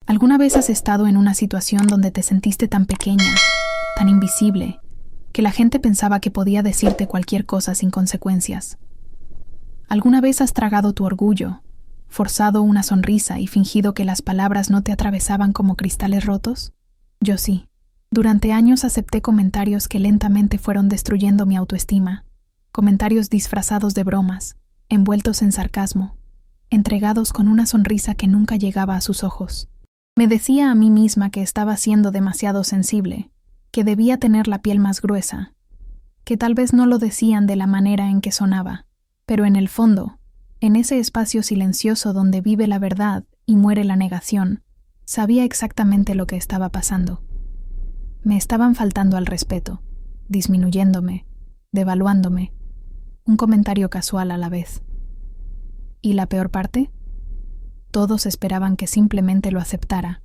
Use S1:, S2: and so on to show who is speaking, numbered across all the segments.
S1: ¿Alguna vez has estado en una situación donde te sentiste tan pequeña, tan invisible, que la gente pensaba que podía decirte cualquier cosa sin consecuencias? ¿Alguna vez has tragado tu orgullo, forzado una sonrisa y fingido que las palabras no te atravesaban como cristales rotos? Yo sí. Durante años acepté comentarios que lentamente fueron destruyendo mi autoestima, comentarios disfrazados de bromas, envueltos en sarcasmo, entregados con una sonrisa que nunca llegaba a sus ojos. Me decía a mí misma que estaba siendo demasiado sensible, que debía tener la piel más gruesa, que tal vez no lo decían de la manera en que sonaba, pero en el fondo, en ese espacio silencioso donde vive la verdad y muere la negación, sabía exactamente lo que estaba pasando. Me estaban faltando al respeto, disminuyéndome, devaluándome, un comentario casual a la vez. ¿Y la peor parte? Todos esperaban que simplemente lo aceptara.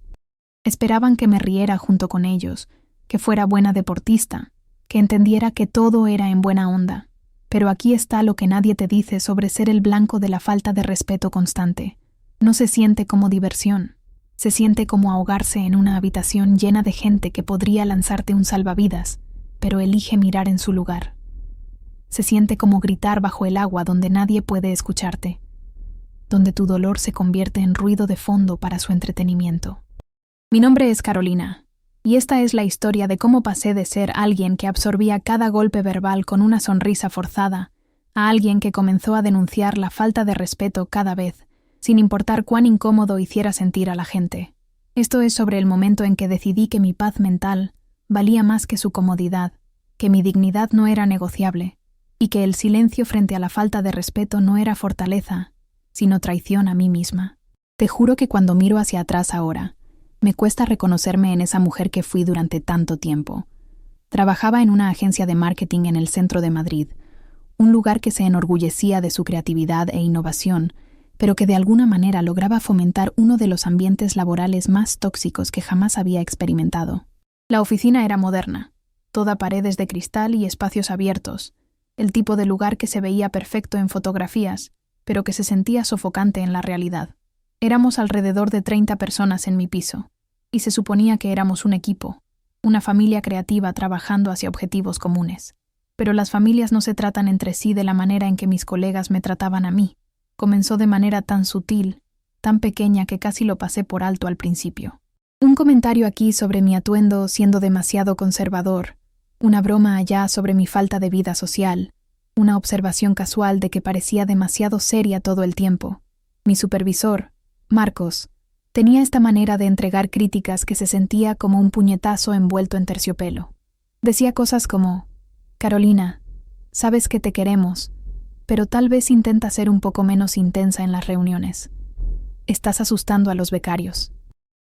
S1: Esperaban que me riera junto con ellos, que fuera buena deportista, que entendiera que todo era en buena onda. Pero aquí está lo que nadie te dice sobre ser el blanco de la falta de respeto constante. No se siente como diversión. Se siente como ahogarse en una habitación llena de gente que podría lanzarte un salvavidas, pero elige mirar en su lugar. Se siente como gritar bajo el agua donde nadie puede escucharte, donde tu dolor se convierte en ruido de fondo para su entretenimiento. Mi nombre es Carolina, y esta es la historia de cómo pasé de ser alguien que absorbía cada golpe verbal con una sonrisa forzada, a alguien que comenzó a denunciar la falta de respeto cada vez, sin importar cuán incómodo hiciera sentir a la gente. Esto es sobre el momento en que decidí que mi paz mental valía más que su comodidad, que mi dignidad no era negociable, y que el silencio frente a la falta de respeto no era fortaleza, sino traición a mí misma. Te juro que cuando miro hacia atrás ahora, me cuesta reconocerme en esa mujer que fui durante tanto tiempo. Trabajaba en una agencia de marketing en el centro de Madrid, un lugar que se enorgullecía de su creatividad e innovación, pero que de alguna manera lograba fomentar uno de los ambientes laborales más tóxicos que jamás había experimentado. La oficina era moderna, toda paredes de cristal y espacios abiertos, el tipo de lugar que se veía perfecto en fotografías, pero que se sentía sofocante en la realidad. Éramos alrededor de 30 personas en mi piso, y se suponía que éramos un equipo, una familia creativa trabajando hacia objetivos comunes. Pero las familias no se tratan entre sí de la manera en que mis colegas me trataban a mí. Comenzó de manera tan sutil, tan pequeña que casi lo pasé por alto al principio. Un comentario aquí sobre mi atuendo siendo demasiado conservador, una broma allá sobre mi falta de vida social, una observación casual de que parecía demasiado seria todo el tiempo. Mi supervisor, Marcos, tenía esta manera de entregar críticas que se sentía como un puñetazo envuelto en terciopelo. Decía cosas como: Carolina, sabes que te queremos, pero tal vez intenta ser un poco menos intensa en las reuniones. Estás asustando a los becarios.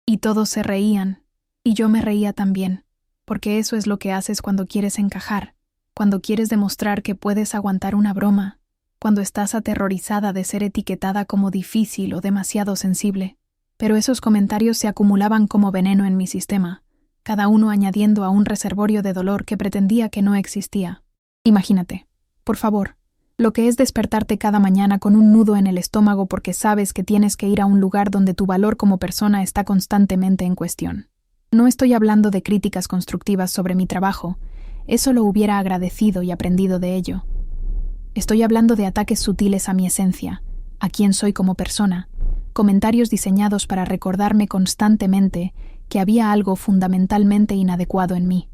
S1: Y todos se reían, y yo me reía también, porque eso es lo que haces cuando quieres encajar, cuando quieres demostrar que puedes aguantar una broma, cuando estás aterrorizada de ser etiquetada como difícil o demasiado sensible. Pero esos comentarios se acumulaban como veneno en mi sistema, cada uno añadiendo a un reservorio de dolor que pretendía que no existía. Imagínate, por favor, lo que es despertarte cada mañana con un nudo en el estómago porque sabes que tienes que ir a un lugar donde tu valor como persona está constantemente en cuestión. No estoy hablando de críticas constructivas sobre mi trabajo, eso lo hubiera agradecido y aprendido de ello. Estoy hablando de ataques sutiles a mi esencia, a quién soy como persona, comentarios diseñados para recordarme constantemente que había algo fundamentalmente inadecuado en mí.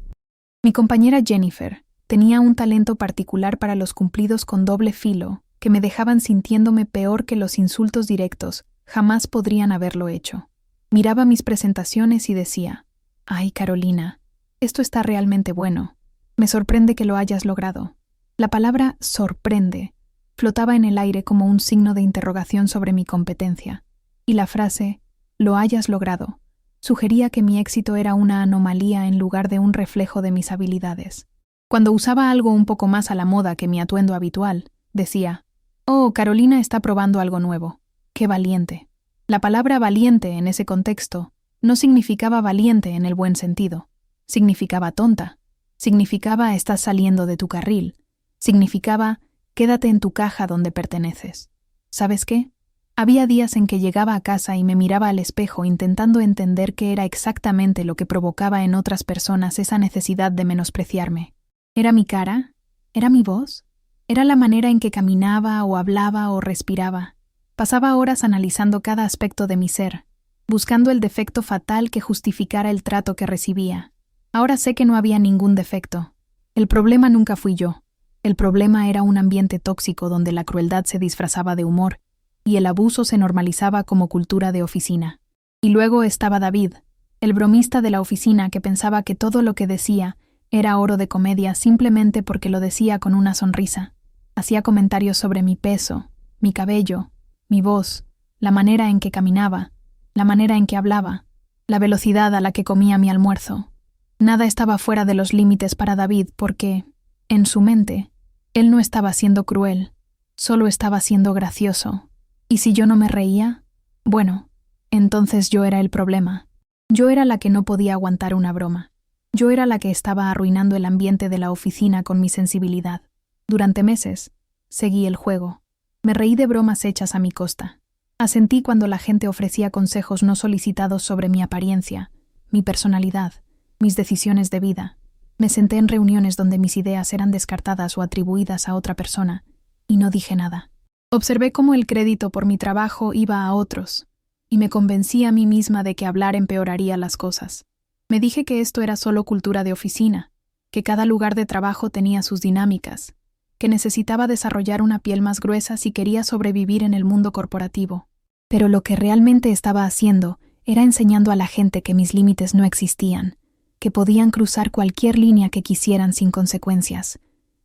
S1: Mi compañera Jennifer tenía un talento particular para los cumplidos con doble filo que me dejaban sintiéndome peor que los insultos directos jamás podrían haberlo hecho. Miraba mis presentaciones y decía: «Ay, Carolina, esto está realmente bueno. Me sorprende que lo hayas logrado». La palabra «sorprende» flotaba en el aire como un signo de interrogación sobre mi competencia, y la frase «lo hayas logrado» sugería que mi éxito era una anomalía en lugar de un reflejo de mis habilidades. Cuando usaba algo un poco más a la moda que mi atuendo habitual, decía: «Oh, Carolina está probando algo nuevo. ¡Qué valiente!». La palabra valiente en ese contexto no significaba valiente en el buen sentido. Significaba tonta. Significaba estás saliendo de tu carril. Significaba quédate en tu caja donde perteneces. ¿Sabes qué? Había días en que llegaba a casa y me miraba al espejo intentando entender qué era exactamente lo que provocaba en otras personas esa necesidad de menospreciarme. ¿Era mi cara? ¿Era mi voz? ¿Era la manera en que caminaba o hablaba o respiraba? Pasaba horas analizando cada aspecto de mi ser, buscando el defecto fatal que justificara el trato que recibía. Ahora sé que no había ningún defecto. El problema nunca fui yo. El problema era un ambiente tóxico donde la crueldad se disfrazaba de humor y el abuso se normalizaba como cultura de oficina. Y luego estaba David, el bromista de la oficina que pensaba que todo lo que decía era oro de comedia simplemente porque lo decía con una sonrisa. Hacía comentarios sobre mi peso, mi cabello, mi voz, la manera en que caminaba, la manera en que hablaba, la velocidad a la que comía mi almuerzo. Nada estaba fuera de los límites para David porque, en su mente, él no estaba siendo cruel, solo estaba siendo gracioso. ¿Y si yo no me reía? Bueno, entonces yo era el problema. Yo era la que no podía aguantar una broma. Yo era la que estaba arruinando el ambiente de la oficina con mi sensibilidad. Durante meses, seguí el juego. Me reí de bromas hechas a mi costa. Asentí cuando la gente ofrecía consejos no solicitados sobre mi apariencia, mi personalidad, mis decisiones de vida. Me senté en reuniones donde mis ideas eran descartadas o atribuidas a otra persona, y no dije nada. Observé cómo el crédito por mi trabajo iba a otros, y me convencí a mí misma de que hablar empeoraría las cosas. Me dije que esto era solo cultura de oficina, que cada lugar de trabajo tenía sus dinámicas, que necesitaba desarrollar una piel más gruesa si quería sobrevivir en el mundo corporativo. Pero lo que realmente estaba haciendo era enseñando a la gente que mis límites no existían, que podían cruzar cualquier línea que quisieran sin consecuencias,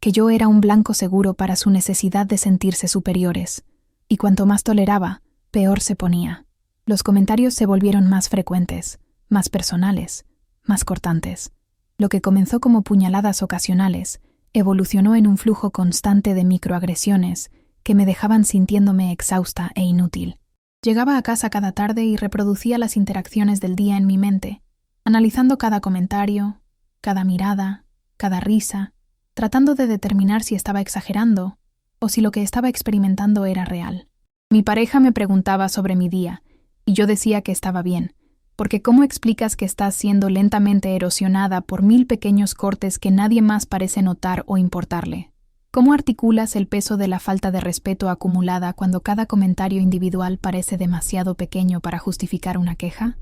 S1: que yo era un blanco seguro para su necesidad de sentirse superiores, y cuanto más toleraba, peor se ponía. Los comentarios se volvieron más frecuentes, más personales, más cortantes. Lo que comenzó como puñaladas ocasionales evolucionó en un flujo constante de microagresiones que me dejaban sintiéndome exhausta e inútil. Llegaba a casa cada tarde y reproducía las interacciones del día en mi mente, analizando cada comentario, cada mirada, cada risa, tratando de determinar si estaba exagerando o si lo que estaba experimentando era real. Mi pareja me preguntaba sobre mi día, y yo decía que estaba bien, porque ¿cómo explicas que estás siendo lentamente erosionada por 1000 pequeños cortes que nadie más parece notar o importarle? ¿Cómo articulas el peso de la falta de respeto acumulada cuando cada comentario individual parece demasiado pequeño para justificar una queja?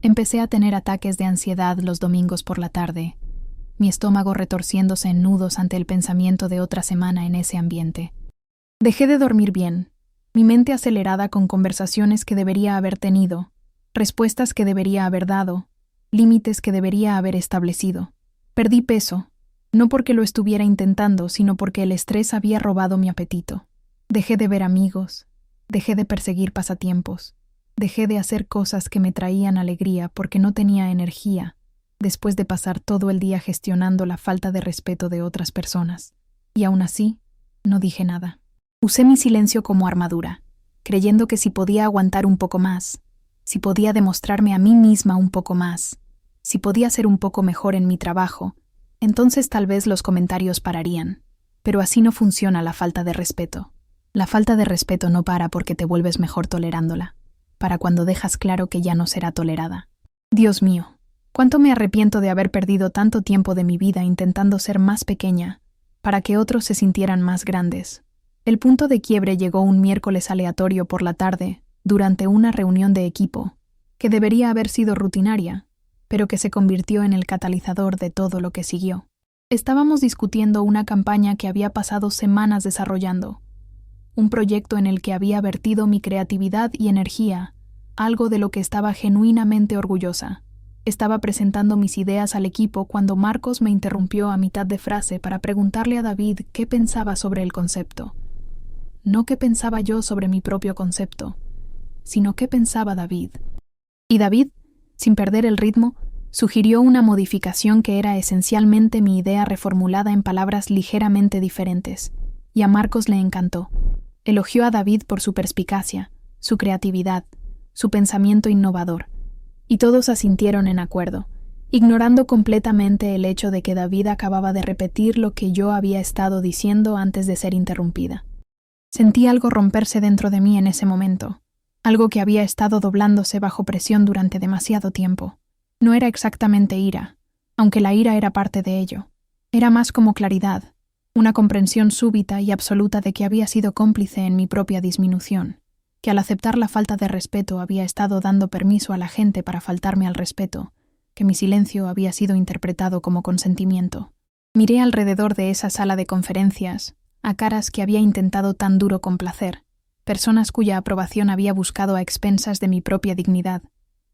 S1: Empecé a tener ataques de ansiedad los domingos por la tarde, mi estómago retorciéndose en nudos ante el pensamiento de otra semana en ese ambiente. Dejé de dormir bien, mi mente acelerada con conversaciones que debería haber tenido, respuestas que debería haber dado, límites que debería haber establecido. Perdí peso, no porque lo estuviera intentando, sino porque el estrés había robado mi apetito. Dejé de ver amigos, dejé de perseguir pasatiempos, dejé de hacer cosas que me traían alegría porque no tenía energía, después de pasar todo el día gestionando la falta de respeto de otras personas. Y aún así, no dije nada. Usé mi silencio como armadura, creyendo que si podía aguantar un poco más, si podía demostrarme a mí misma un poco más, si podía ser un poco mejor en mi trabajo, entonces tal vez los comentarios pararían. Pero así no funciona la falta de respeto. La falta de respeto no para porque te vuelves mejor tolerándola, para cuando dejas claro que ya no será tolerada. Dios mío, cuánto me arrepiento de haber perdido tanto tiempo de mi vida intentando ser más pequeña, para que otros se sintieran más grandes. El punto de quiebre llegó un miércoles aleatorio por la tarde, durante una reunión de equipo, que debería haber sido rutinaria, pero que se convirtió en el catalizador de todo lo que siguió. Estábamos discutiendo una campaña que había pasado semanas desarrollando, un proyecto en el que había vertido mi creatividad y energía, algo de lo que estaba genuinamente orgullosa. Estaba presentando mis ideas al equipo cuando Marcos me interrumpió a mitad de frase para preguntarle a David qué pensaba sobre el concepto. No qué pensaba yo sobre mi propio concepto, sino qué pensaba David. Y David, sin perder el ritmo, sugirió una modificación que era esencialmente mi idea reformulada en palabras ligeramente diferentes, y a Marcos le encantó. Elogió a David por su perspicacia, su creatividad, su pensamiento innovador, y todos asintieron en acuerdo, ignorando completamente el hecho de que David acababa de repetir lo que yo había estado diciendo antes de ser interrumpida. Sentí algo romperse dentro de mí en ese momento, algo que había estado doblándose bajo presión durante demasiado tiempo. No era exactamente ira, aunque la ira era parte de ello. Era más como claridad, una comprensión súbita y absoluta de que había sido cómplice en mi propia disminución, que al aceptar la falta de respeto había estado dando permiso a la gente para faltarme al respeto, que mi silencio había sido interpretado como consentimiento. Miré alrededor de esa sala de conferencias, a caras que había intentado tan duro complacer, personas cuya aprobación había buscado a expensas de mi propia dignidad,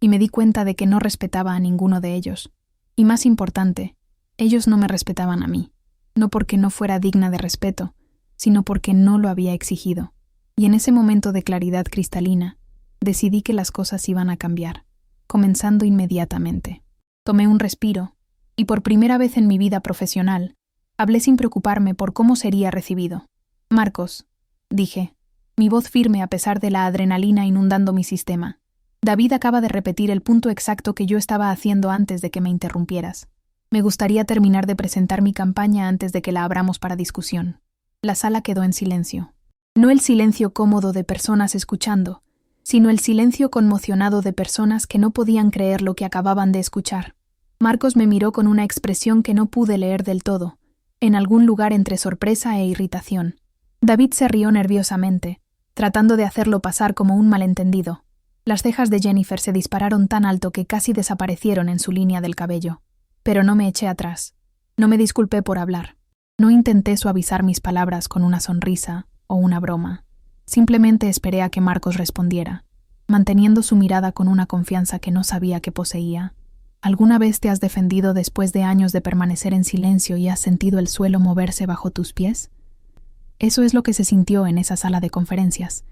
S1: y me di cuenta de que no respetaba a ninguno de ellos. Y más importante, ellos no me respetaban a mí, no porque no fuera digna de respeto, sino porque no lo había exigido. Y en ese momento de claridad cristalina, decidí que las cosas iban a cambiar, comenzando inmediatamente. Tomé un respiro, y por primera vez en mi vida profesional, hablé sin preocuparme por cómo sería recibido. «Marcos», dije, mi voz firme a pesar de la adrenalina inundando mi sistema. «David acaba de repetir el punto exacto que yo estaba haciendo antes de que me interrumpieras. Me gustaría terminar de presentar mi campaña antes de que la abramos para discusión». La sala quedó en silencio. No el silencio cómodo de personas escuchando, sino el silencio conmocionado de personas que no podían creer lo que acababan de escuchar. Marcos me miró con una expresión que no pude leer del todo, en algún lugar entre sorpresa e irritación. David se rió nerviosamente, tratando de hacerlo pasar como un malentendido. Las cejas de Jennifer se dispararon tan alto que casi desaparecieron en su línea del cabello. Pero no me eché atrás. No me disculpé por hablar. No intenté suavizar mis palabras con una sonrisa o una broma. Simplemente esperé a que Marcos respondiera, manteniendo su mirada con una confianza que no sabía que poseía. ¿Alguna vez te has defendido después de años de permanecer en silencio y has sentido el suelo moverse bajo tus pies? Eso es lo que se sintió en esa sala de conferencias,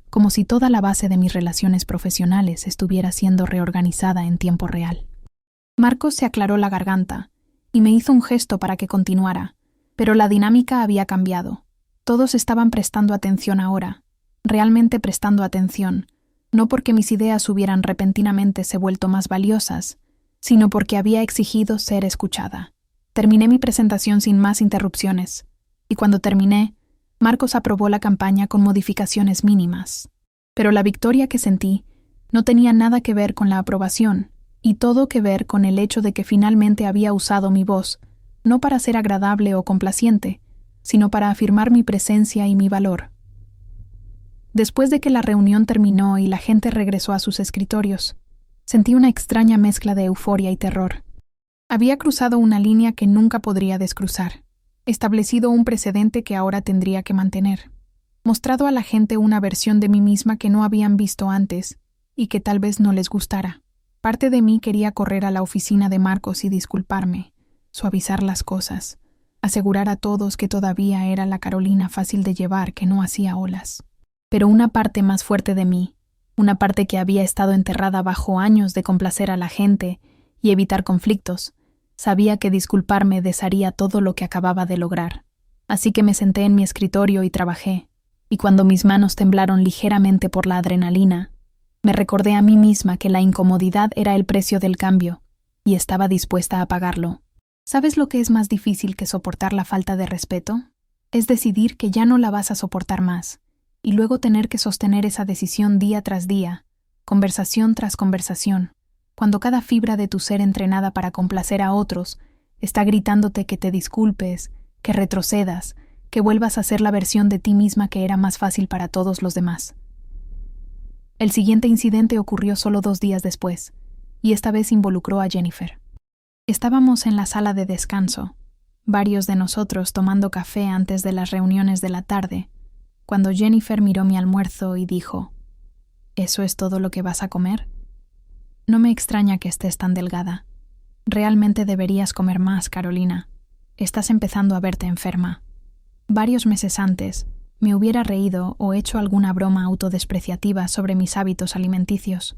S1: como si toda la base de mis relaciones profesionales estuviera siendo reorganizada en tiempo real. Marcos se aclaró la garganta y me hizo un gesto para que continuara, pero la dinámica había cambiado. Todos estaban prestando atención ahora, realmente prestando atención, no porque mis ideas hubieran repentinamente se vuelto más valiosas, sino porque había exigido ser escuchada. Terminé mi presentación sin más interrupciones, y cuando terminé, Marcos aprobó la campaña con modificaciones mínimas. Pero la victoria que sentí no tenía nada que ver con la aprobación, y todo que ver con el hecho de que finalmente había usado mi voz, no para ser agradable o complaciente, sino para afirmar mi presencia y mi valor. Después de que la reunión terminó y la gente regresó a sus escritorios, sentí una extraña mezcla de euforia y terror. Había cruzado una línea que nunca podría descruzar, establecido un precedente que ahora tendría que mantener, mostrado a la gente una versión de mí misma que no habían visto antes y que tal vez no les gustara. Parte de mí quería correr a la oficina de Marcos y disculparme, suavizar las cosas, asegurar a todos que todavía era la Carolina fácil de llevar que no hacía olas. Pero una parte más fuerte de mí, una parte que había estado enterrada bajo años de complacer a la gente y evitar conflictos, sabía que disculparme desharía todo lo que acababa de lograr. Así que me senté en mi escritorio y trabajé, y cuando mis manos temblaron ligeramente por la adrenalina, me recordé a mí misma que la incomodidad era el precio del cambio, y estaba dispuesta a pagarlo. ¿Sabes lo que es más difícil que soportar la falta de respeto? Es decidir que ya no la vas a soportar más, y luego tener que sostener esa decisión día tras día, conversación tras conversación, cuando cada fibra de tu ser entrenada para complacer a otros está gritándote que te disculpes, que retrocedas, que vuelvas a ser la versión de ti misma que era más fácil para todos los demás. El siguiente incidente ocurrió solo 2 días después, y esta vez involucró a Jennifer. Estábamos en la sala de descanso, varios de nosotros tomando café antes de las reuniones de la tarde, cuando Jennifer miró mi almuerzo y dijo: ¿Eso es todo lo que vas a comer? No me extraña que estés tan delgada. Realmente deberías comer más, Carolina. Estás empezando a verte enferma. Varios meses antes, me hubiera reído o hecho alguna broma autodespreciativa sobre mis hábitos alimenticios,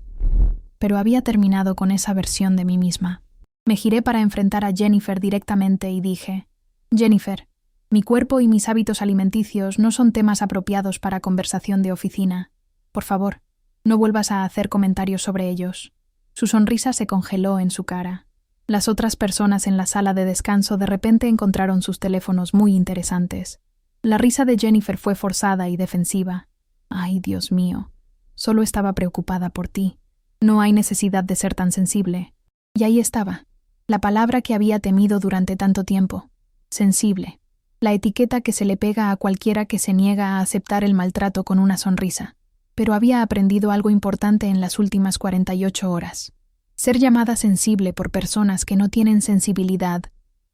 S1: pero había terminado con esa versión de mí misma. Me giré para enfrentar a Jennifer directamente y dije: Jennifer, mi cuerpo y mis hábitos alimenticios no son temas apropiados para conversación de oficina. Por favor, no vuelvas a hacer comentarios sobre ellos. Su sonrisa se congeló en su cara. Las otras personas en la sala de descanso de repente encontraron sus teléfonos muy interesantes. La risa de Jennifer fue forzada y defensiva. Ay, Dios mío. Solo estaba preocupada por ti. No hay necesidad de ser tan sensible. Y ahí estaba, la palabra que había temido durante tanto tiempo. Sensible. La etiqueta que se le pega a cualquiera que se niega a aceptar el maltrato con una sonrisa. Pero había aprendido algo importante en las últimas 48 horas. Ser llamada sensible por personas que no tienen sensibilidad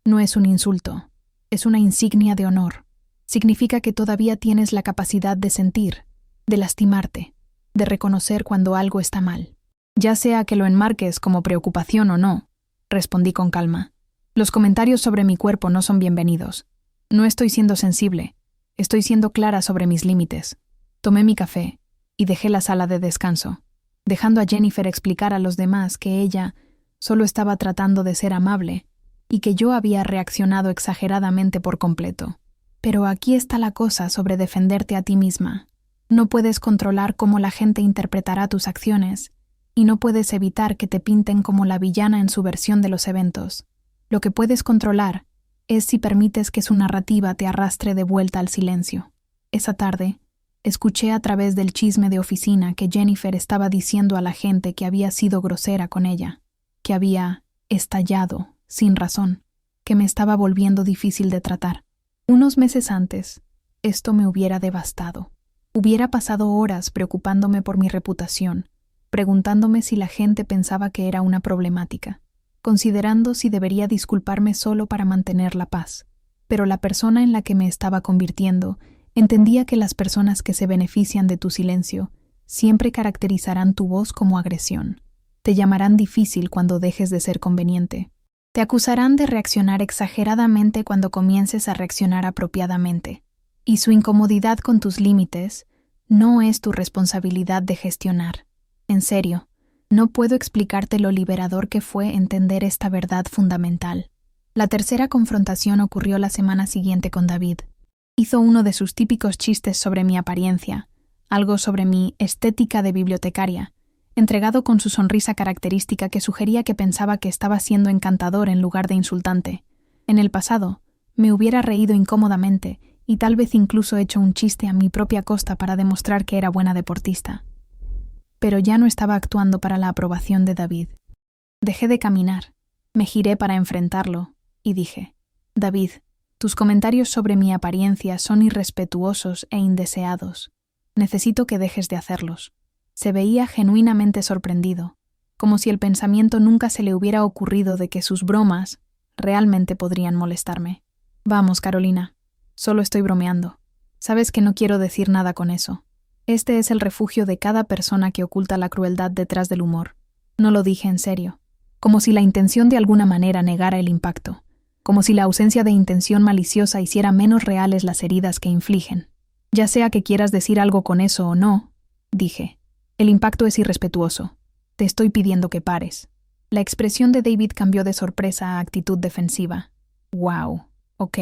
S1: no es un insulto, es una insignia de honor. Significa que todavía tienes la capacidad de sentir, de lastimarte, de reconocer cuando algo está mal. Ya sea que lo enmarques como preocupación o no, respondí con calma. Los comentarios sobre mi cuerpo no son bienvenidos. No estoy siendo sensible, estoy siendo clara sobre mis límites. Tomé mi café y dejé la sala de descanso, dejando a Jennifer explicar a los demás que ella solo estaba tratando de ser amable y que yo había reaccionado exageradamente por completo. Pero aquí está la cosa sobre defenderte a ti misma. No puedes controlar cómo la gente interpretará tus acciones y no puedes evitar que te pinten como la villana en su versión de los eventos. Lo que puedes controlar es si permites que su narrativa te arrastre de vuelta al silencio. Esa tarde, escuché a través del chisme de oficina que Jennifer estaba diciendo a la gente que había sido grosera con ella, que había estallado sin razón, que me estaba volviendo difícil de tratar. Unos meses antes, esto me hubiera devastado. Hubiera pasado horas preocupándome por mi reputación, preguntándome si la gente pensaba que era una problemática, considerando si debería disculparme solo para mantener la paz. Pero la persona en la que me estaba convirtiendo entendía que las personas que se benefician de tu silencio siempre caracterizarán tu voz como agresión. Te llamarán difícil cuando dejes de ser conveniente. Te acusarán de reaccionar exageradamente cuando comiences a reaccionar apropiadamente. Y su incomodidad con tus límites no es tu responsabilidad de gestionar. En serio, no puedo explicarte lo liberador que fue entender esta verdad fundamental. La tercera confrontación ocurrió la semana siguiente con David. Hizo uno de sus típicos chistes sobre mi apariencia, algo sobre mi estética de bibliotecaria, entregado con su sonrisa característica que sugería que pensaba que estaba siendo encantador en lugar de insultante. En el pasado, me hubiera reído incómodamente y tal vez incluso hecho un chiste a mi propia costa para demostrar que era buena deportista. Pero ya no estaba actuando para la aprobación de David. Dejé de caminar, me giré para enfrentarlo y dije: David, tus comentarios sobre mi apariencia son irrespetuosos e indeseados. Necesito que dejes de hacerlos. Se veía genuinamente sorprendido, como si el pensamiento nunca se le hubiera ocurrido de que sus bromas realmente podrían molestarme. Vamos, Carolina, solo estoy bromeando. Sabes que no quiero decir nada con eso. Este es el refugio de cada persona que oculta la crueldad detrás del humor. No lo dije en serio, como si la intención de alguna manera negara el impacto, como si la ausencia de intención maliciosa hiciera menos reales las heridas que infligen. Ya sea que quieras decir algo con eso o no, dije, el impacto es irrespetuoso. Te estoy pidiendo que pares. La expresión de David cambió de sorpresa a actitud defensiva. Wow, ok.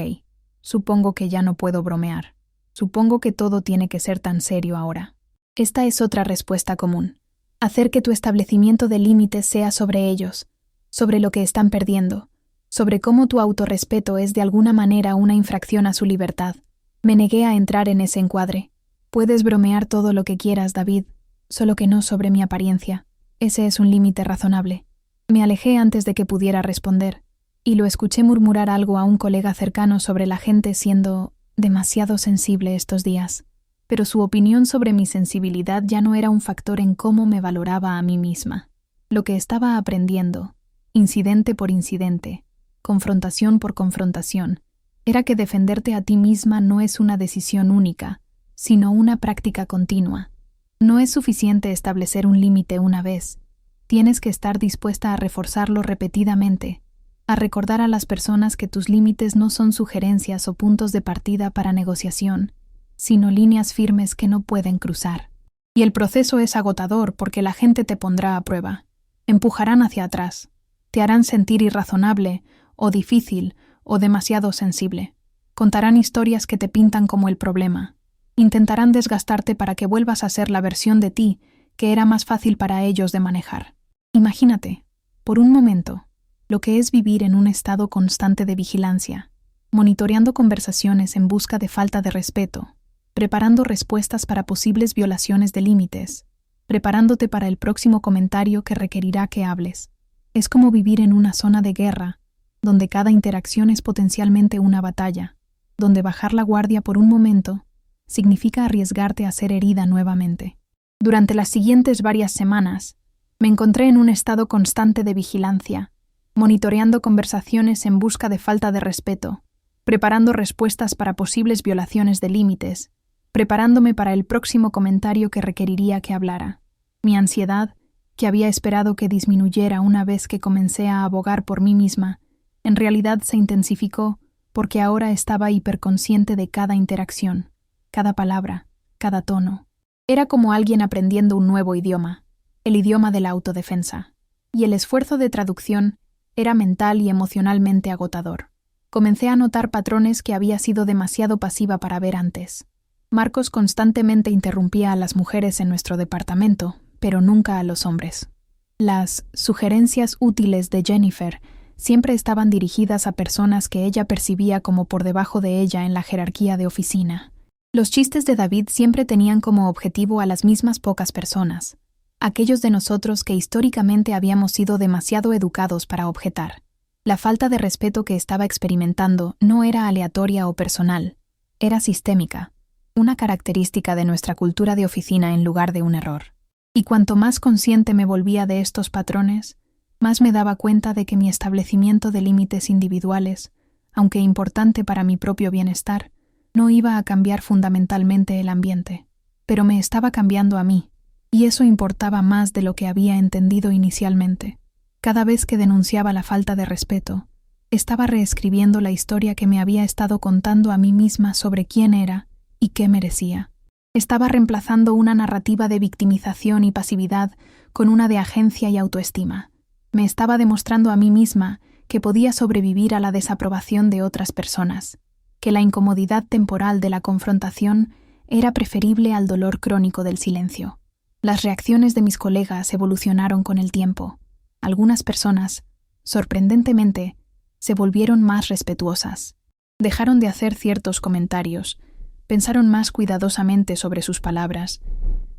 S1: Supongo que ya no puedo bromear. Supongo que todo tiene que ser tan serio ahora. Esta es otra respuesta común. Hacer que tu establecimiento de límites sea sobre ellos, sobre lo que están perdiendo, sobre cómo tu autorrespeto es de alguna manera una infracción a su libertad. Me negué a entrar en ese encuadre. Puedes bromear todo lo que quieras, David, solo que no sobre mi apariencia. Ese es un límite razonable. Me alejé antes de que pudiera responder, y lo escuché murmurar algo a un colega cercano sobre la gente siendo demasiado sensible estos días. Pero su opinión sobre mi sensibilidad ya no era un factor en cómo me valoraba a mí misma. Lo que estaba aprendiendo, incidente por incidente, confrontación por confrontación, era que defenderte a ti misma no es una decisión única, sino una práctica continua. No es suficiente establecer un límite una vez. Tienes que estar dispuesta a reforzarlo repetidamente, a recordar a las personas que tus límites no son sugerencias o puntos de partida para negociación, sino líneas firmes que no pueden cruzar. Y el proceso es agotador porque la gente te pondrá a prueba. Empujarán hacia atrás. Te harán sentir irrazonable, o difícil, o demasiado sensible. Contarán historias que te pintan como el problema. Intentarán desgastarte para que vuelvas a ser la versión de ti que era más fácil para ellos de manejar. Imagínate, por un momento, lo que es vivir en un estado constante de vigilancia, monitoreando conversaciones en busca de falta de respeto, preparando respuestas para posibles violaciones de límites, preparándote para el próximo comentario que requerirá que hables. Es como vivir en una zona de guerra, donde cada interacción es potencialmente una batalla, donde bajar la guardia por un momento significa arriesgarte a ser herida nuevamente. Durante las siguientes varias semanas, me encontré en un estado constante de vigilancia, monitoreando conversaciones en busca de falta de respeto, preparando respuestas para posibles violaciones de límites, preparándome para el próximo comentario que requeriría que hablara. Mi ansiedad, que había esperado que disminuyera una vez que comencé a abogar por mí misma, en realidad se intensificó porque ahora estaba hiperconsciente de cada interacción, cada palabra, cada tono. Era como alguien aprendiendo un nuevo idioma, el idioma de la autodefensa, y el esfuerzo de traducción era mental y emocionalmente agotador. Comencé a notar patrones que había sido demasiado pasiva para ver antes. Marcos constantemente interrumpía a las mujeres en nuestro departamento, pero nunca a los hombres. Las sugerencias útiles de Jennifer siempre estaban dirigidas a personas que ella percibía como por debajo de ella en la jerarquía de oficina. Los chistes de David siempre tenían como objetivo a las mismas pocas personas, aquellos de nosotros que históricamente habíamos sido demasiado educados para objetar. La falta de respeto que estaba experimentando no era aleatoria o personal, era sistémica, una característica de nuestra cultura de oficina en lugar de un error. Y cuanto más consciente me volvía de estos patrones, más me daba cuenta de que mi establecimiento de límites individuales, aunque importante para mi propio bienestar, no iba a cambiar fundamentalmente el ambiente, pero me estaba cambiando a mí, y eso importaba más de lo que había entendido inicialmente. Cada vez que denunciaba la falta de respeto, estaba reescribiendo la historia que me había estado contando a mí misma sobre quién era y qué merecía. Estaba reemplazando una narrativa de victimización y pasividad con una de agencia y autoestima. Me estaba demostrando a mí misma que podía sobrevivir a la desaprobación de otras personas, que la incomodidad temporal de la confrontación era preferible al dolor crónico del silencio. Las reacciones de mis colegas evolucionaron con el tiempo. Algunas personas, sorprendentemente, se volvieron más respetuosas. Dejaron de hacer ciertos comentarios, pensaron más cuidadosamente sobre sus palabras,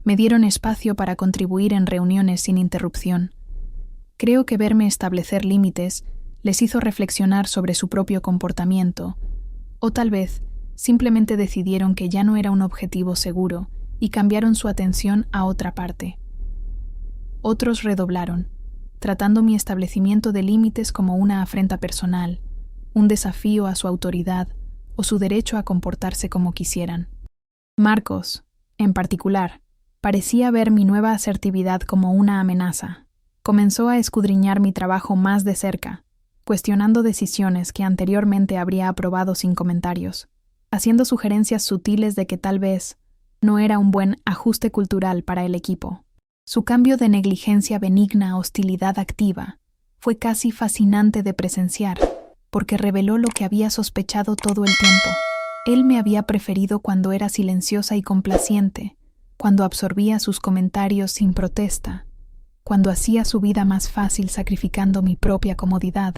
S1: me dieron espacio para contribuir en reuniones sin interrupción. Creo que verme establecer límites les hizo reflexionar sobre su propio comportamiento, o tal vez simplemente decidieron que ya no era un objetivo seguro y cambiaron su atención a otra parte. Otros redoblaron, tratando mi establecimiento de límites como una afrenta personal, un desafío a su autoridad o su derecho a comportarse como quisieran. Marcos, en particular, parecía ver mi nueva asertividad como una amenaza. Comenzó a escudriñar mi trabajo más de cerca, cuestionando decisiones que anteriormente habría aprobado sin comentarios, haciendo sugerencias sutiles de que tal vez no era un buen ajuste cultural para el equipo. Su cambio de negligencia benigna a hostilidad activa fue casi fascinante de presenciar, porque reveló lo que había sospechado todo el tiempo. Él me había preferido cuando era silenciosa y complaciente, cuando absorbía sus comentarios sin protesta, cuando hacía su vida más fácil sacrificando mi propia comodidad.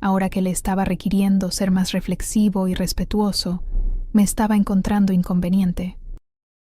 S1: Ahora que le estaba requiriendo ser más reflexivo y respetuoso, me estaba encontrando inconveniente.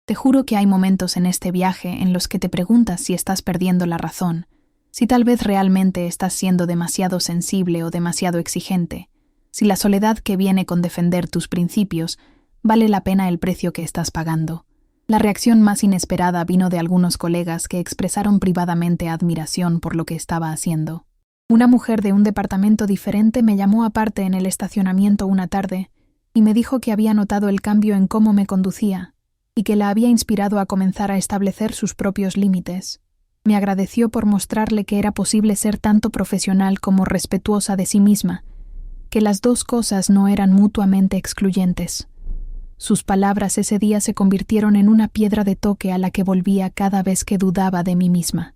S1: Te juro que hay momentos en este viaje en los que te preguntas si estás perdiendo la razón, si tal vez realmente estás siendo demasiado sensible o demasiado exigente, si la soledad que viene con defender tus principios vale la pena el precio que estás pagando. La reacción más inesperada vino de algunos colegas que expresaron privadamente admiración por lo que estaba haciendo. Una mujer de un departamento diferente me llamó aparte en el estacionamiento una tarde y me dijo que había notado el cambio en cómo me conducía y que la había inspirado a comenzar a establecer sus propios límites. Me agradeció por mostrarle que era posible ser tanto profesional como respetuosa de sí misma, que las dos cosas no eran mutuamente excluyentes. Sus palabras ese día se convirtieron en una piedra de toque a la que volvía cada vez que dudaba de mí misma.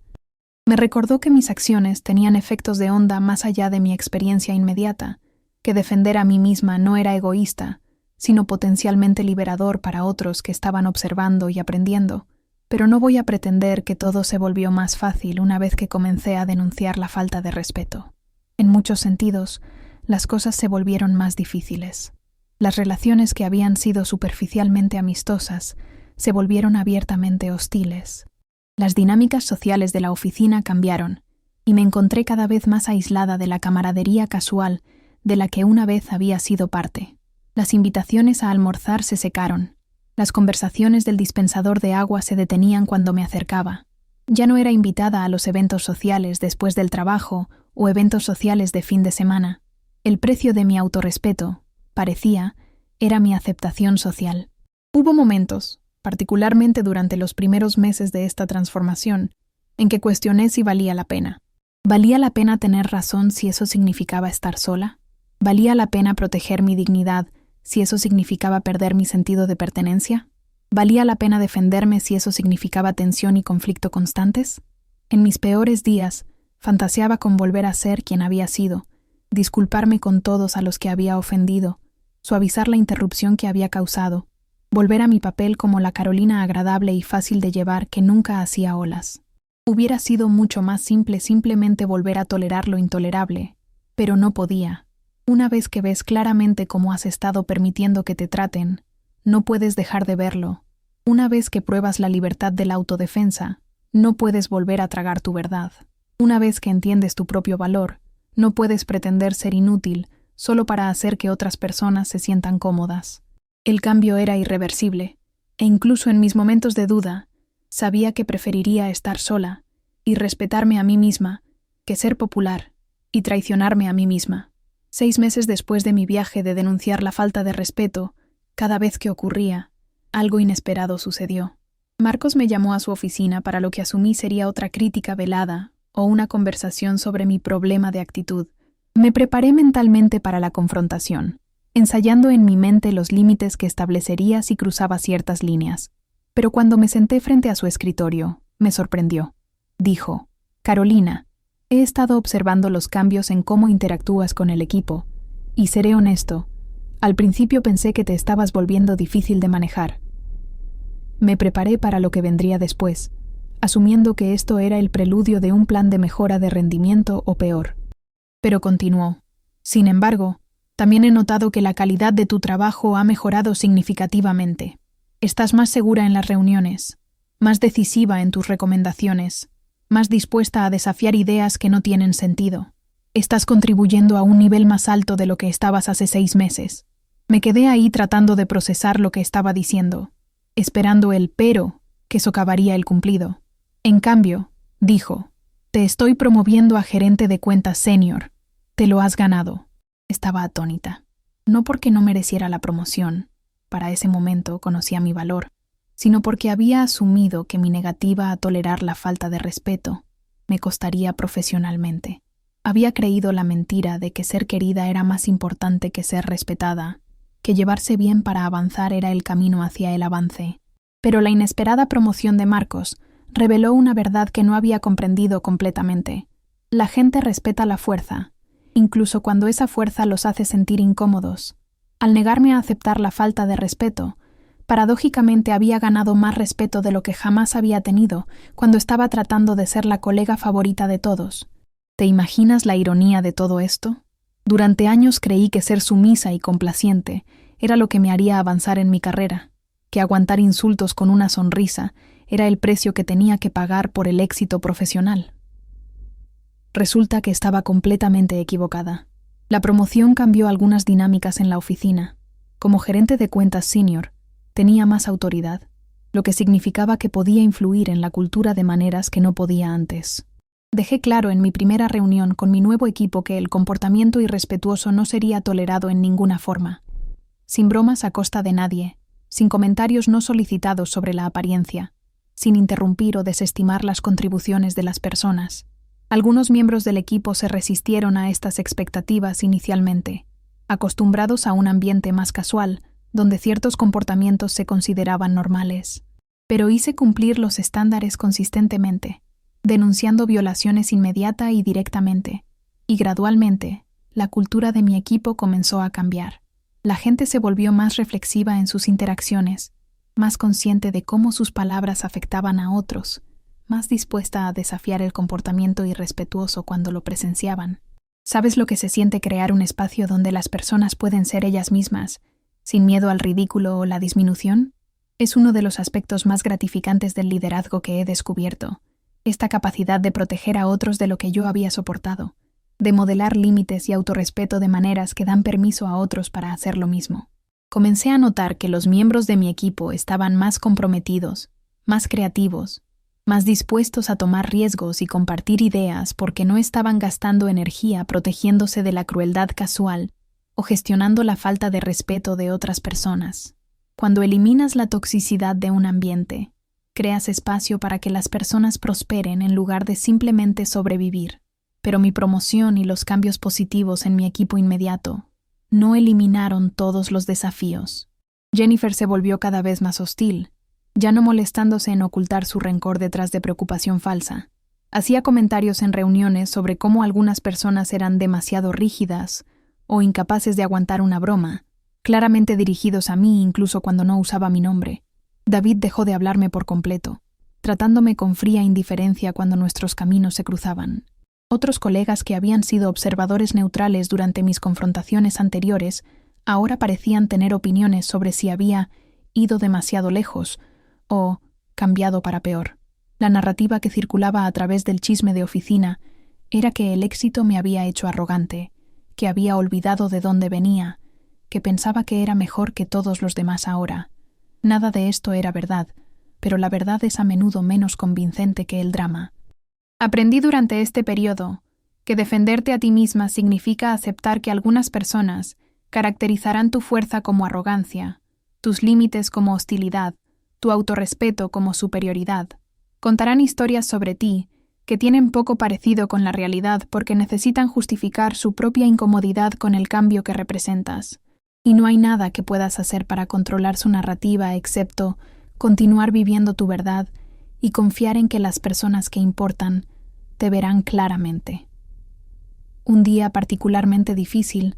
S1: Me recordó que mis acciones tenían efectos de onda más allá de mi experiencia inmediata, que defender a mí misma no era egoísta, sino potencialmente liberador para otros que estaban observando y aprendiendo. Pero no voy a pretender que todo se volvió más fácil una vez que comencé a denunciar la falta de respeto. En muchos sentidos, las cosas se volvieron más difíciles. Las relaciones que habían sido superficialmente amistosas se volvieron abiertamente hostiles. Las dinámicas sociales de la oficina cambiaron, y me encontré cada vez más aislada de la camaradería casual de la que una vez había sido parte. Las invitaciones a almorzar se secaron. Las conversaciones del dispensador de agua se detenían cuando me acercaba. Ya no era invitada a los eventos sociales después del trabajo o eventos sociales de fin de semana. El precio de mi autorrespeto, parecía, era mi aceptación social. Hubo momentos, particularmente durante los primeros meses de esta transformación, en que cuestioné si valía la pena. ¿Valía la pena tener razón si eso significaba estar sola? ¿Valía la pena proteger mi dignidad si eso significaba perder mi sentido de pertenencia? ¿Valía la pena defenderme si eso significaba tensión y conflicto constantes? En mis peores días, fantaseaba con volver a ser quien había sido, disculparme con todos a los que había ofendido, suavizar la interrupción que había causado, volver a mi papel como la Carolina agradable y fácil de llevar que nunca hacía olas. Hubiera sido mucho más simple simplemente volver a tolerar lo intolerable, pero no podía. Una vez que ves claramente cómo has estado permitiendo que te traten, no puedes dejar de verlo. Una vez que pruebas la libertad de la autodefensa, no puedes volver a tragar tu verdad. Una vez que entiendes tu propio valor, no puedes pretender ser inútil solo para hacer que otras personas se sientan cómodas. El cambio era irreversible, e incluso en mis momentos de duda, sabía que preferiría estar sola y respetarme a mí misma que ser popular y traicionarme a mí misma. 6 meses después de mi viaje de denunciar la falta de respeto, cada vez que ocurría, algo inesperado sucedió. Marcos me llamó a su oficina para lo que asumí sería otra crítica velada o una conversación sobre mi problema de actitud. Me preparé mentalmente para la confrontación, ensayando en mi mente los límites que establecería si cruzaba ciertas líneas. Pero cuando me senté frente a su escritorio, me sorprendió. Dijo: «Carolina, he estado observando los cambios en cómo interactúas con el equipo, y seré honesto, al principio pensé que te estabas volviendo difícil de manejar». Me preparé para lo que vendría después, asumiendo que esto era el preludio de un plan de mejora de rendimiento o peor. Pero continuó: «Sin embargo, también he notado que la calidad de tu trabajo ha mejorado significativamente. Estás más segura en las reuniones, más decisiva en tus recomendaciones, más dispuesta a desafiar ideas que no tienen sentido. Estás contribuyendo a un nivel más alto de lo que estabas hace 6 meses». Me quedé ahí tratando de procesar lo que estaba diciendo, esperando el pero que socavaría el cumplido. En cambio, dijo: «Te estoy promoviendo a gerente de cuentas senior. Te lo has ganado». Estaba atónita. No porque no mereciera la promoción, para ese momento conocía mi valor, sino porque había asumido que mi negativa a tolerar la falta de respeto me costaría profesionalmente. Había creído la mentira de que ser querida era más importante que ser respetada, que llevarse bien para avanzar era el camino hacia el avance. Pero la inesperada promoción de Marcos reveló una verdad que no había comprendido completamente. La gente respeta la fuerza, incluso cuando esa fuerza los hace sentir incómodos. Al negarme a aceptar la falta de respeto, paradójicamente había ganado más respeto de lo que jamás había tenido cuando estaba tratando de ser la colega favorita de todos. ¿Te imaginas la ironía de todo esto? Durante años creí que ser sumisa y complaciente era lo que me haría avanzar en mi carrera, que aguantar insultos con una sonrisa era el precio que tenía que pagar por el éxito profesional. Resulta que estaba completamente equivocada. La promoción cambió algunas dinámicas en la oficina. Como gerente de cuentas senior, tenía más autoridad, lo que significaba que podía influir en la cultura de maneras que no podía antes. Dejé claro en mi primera reunión con mi nuevo equipo que el comportamiento irrespetuoso no sería tolerado en ninguna forma. Sin bromas a costa de nadie, sin comentarios no solicitados sobre la apariencia, sin interrumpir o desestimar las contribuciones de las personas. Algunos miembros del equipo se resistieron a estas expectativas inicialmente, acostumbrados a un ambiente más casual, donde ciertos comportamientos se consideraban normales. Pero hice cumplir los estándares consistentemente, denunciando violaciones inmediata y directamente, y gradualmente, la cultura de mi equipo comenzó a cambiar. La gente se volvió más reflexiva en sus interacciones, más consciente de cómo sus palabras afectaban a otros, más dispuesta a desafiar el comportamiento irrespetuoso cuando lo presenciaban. ¿Sabes lo que se siente crear un espacio donde las personas pueden ser ellas mismas, sin miedo al ridículo o la disminución? Es uno de los aspectos más gratificantes del liderazgo que he descubierto, esta capacidad de proteger a otros de lo que yo había soportado, de modelar límites y autorrespeto de maneras que dan permiso a otros para hacer lo mismo. Comencé a notar que los miembros de mi equipo estaban más comprometidos, más creativos, más dispuestos a tomar riesgos y compartir ideas porque no estaban gastando energía protegiéndose de la crueldad casual o gestionando la falta de respeto de otras personas. Cuando eliminas la toxicidad de un ambiente, creas espacio para que las personas prosperen en lugar de simplemente sobrevivir. Pero mi promoción y los cambios positivos en mi equipo inmediato no eliminaron todos los desafíos. Jennifer se volvió cada vez más hostil, ya no molestándose en ocultar su rencor detrás de preocupación falsa. Hacía comentarios en reuniones sobre cómo algunas personas eran demasiado rígidas o incapaces de aguantar una broma, claramente dirigidos a mí incluso cuando no usaba mi nombre. David dejó de hablarme por completo, tratándome con fría indiferencia cuando nuestros caminos se cruzaban. Otros colegas que habían sido observadores neutrales durante mis confrontaciones anteriores ahora parecían tener opiniones sobre si había ido demasiado lejos o cambiado para peor. La narrativa que circulaba a través del chisme de oficina era que el éxito me había hecho arrogante, que había olvidado de dónde venía, que pensaba que era mejor que todos los demás ahora. Nada de esto era verdad, pero la verdad es a menudo menos convincente que el drama. Aprendí durante este periodo que defenderte a ti misma significa aceptar que algunas personas caracterizarán tu fuerza como arrogancia, tus límites como hostilidad, tu autorrespeto como superioridad. Contarán historias sobre ti que tienen poco parecido con la realidad porque necesitan justificar su propia incomodidad con el cambio que representas. Y no hay nada que puedas hacer para controlar su narrativa excepto continuar viviendo tu verdad y confiar en que las personas que importan te verán claramente. Un día particularmente difícil,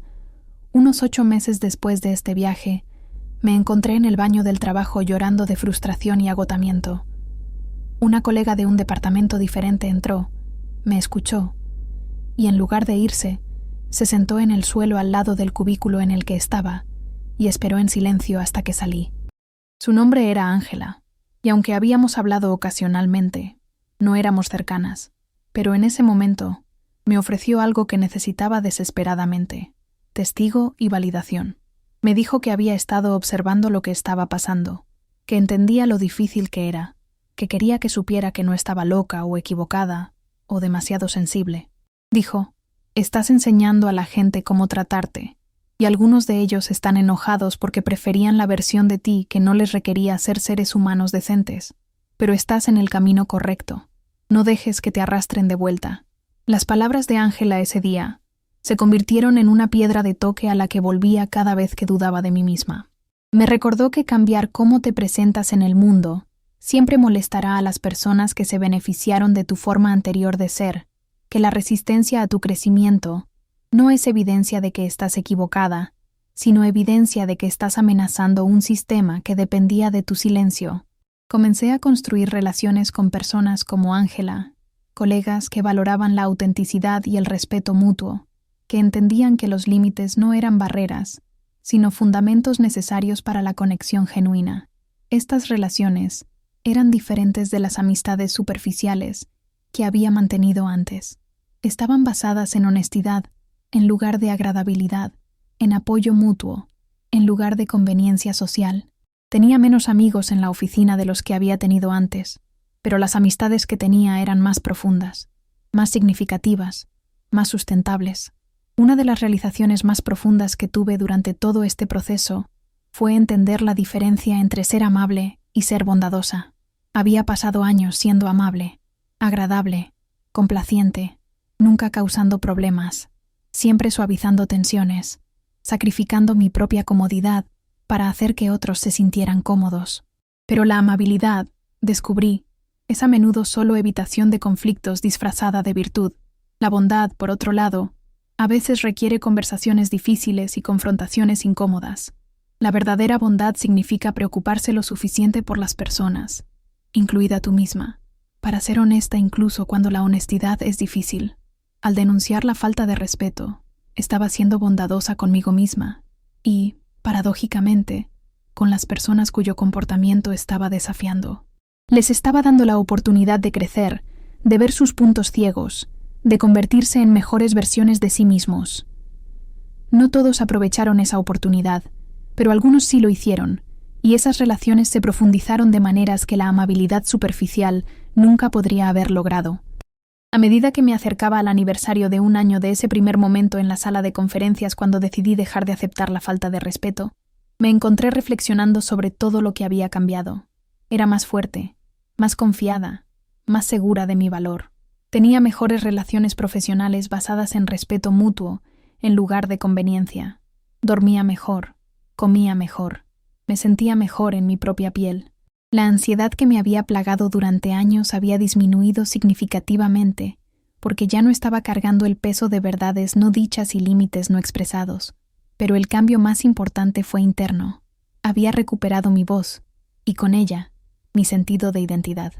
S1: unos 8 meses después de este viaje, me encontré en el baño del trabajo llorando de frustración y agotamiento. Una colega de un departamento diferente entró, me escuchó, y en lugar de irse, se sentó en el suelo al lado del cubículo en el que estaba y esperó en silencio hasta que salí. Su nombre era Ángela, y aunque habíamos hablado ocasionalmente, no éramos cercanas, pero en ese momento me ofreció algo que necesitaba desesperadamente: testigo y validación. Me dijo que había estado observando lo que estaba pasando, que entendía lo difícil que era, que quería que supiera que no estaba loca o equivocada o demasiado sensible. Dijo: estás enseñando a la gente cómo tratarte, y algunos de ellos están enojados porque preferían la versión de ti que no les requería ser seres humanos decentes. Pero estás en el camino correcto. No dejes que te arrastren de vuelta. Las palabras de Ángela ese día se convirtieron en una piedra de toque a la que volvía cada vez que dudaba de mí misma. Me recordó que cambiar cómo te presentas en el mundo siempre molestará a las personas que se beneficiaron de tu forma anterior de ser, que la resistencia a tu crecimiento no es evidencia de que estás equivocada, sino evidencia de que estás amenazando un sistema que dependía de tu silencio. Comencé a construir relaciones con personas como Ángela, colegas que valoraban la autenticidad y el respeto mutuo, que entendían que los límites no eran barreras, sino fundamentos necesarios para la conexión genuina. Estas relaciones eran diferentes de las amistades superficiales que había mantenido antes. Estaban basadas en honestidad, en lugar de agradabilidad, en apoyo mutuo, en lugar de conveniencia social. Tenía menos amigos en la oficina de los que había tenido antes, pero las amistades que tenía eran más profundas, más significativas, más sustentables. Una de las realizaciones más profundas que tuve durante todo este proceso fue entender la diferencia entre ser amable y ser bondadosa. Había pasado años siendo amable, agradable, complaciente, nunca causando problemas, siempre suavizando tensiones, sacrificando mi propia comodidad para hacer que otros se sintieran cómodos. Pero la amabilidad, descubrí, es a menudo solo evitación de conflictos disfrazada de virtud. La bondad, por otro lado, a veces requiere conversaciones difíciles y confrontaciones incómodas. La verdadera bondad significa preocuparse lo suficiente por las personas, incluida tú misma, para ser honesta incluso cuando la honestidad es difícil. Al denunciar la falta de respeto, estaba siendo bondadosa conmigo misma y, paradójicamente, con las personas cuyo comportamiento estaba desafiando. Les estaba dando la oportunidad de crecer, de ver sus puntos ciegos, de convertirse en mejores versiones de sí mismos. No todos aprovecharon esa oportunidad, pero algunos sí lo hicieron, y esas relaciones se profundizaron de maneras que la amabilidad superficial nunca podría haber logrado. A medida que me acercaba al aniversario de 1 año de ese primer momento en la sala de conferencias cuando decidí dejar de aceptar la falta de respeto, me encontré reflexionando sobre todo lo que había cambiado. Era más fuerte, más confiada, más segura de mi valor. Tenía mejores relaciones profesionales basadas en respeto mutuo en lugar de conveniencia. Dormía mejor, comía mejor, me sentía mejor en mi propia piel. La ansiedad que me había plagado durante años había disminuido significativamente, porque ya no estaba cargando el peso de verdades no dichas y límites no expresados. Pero el cambio más importante fue interno. Había recuperado mi voz, y con ella, mi sentido de identidad.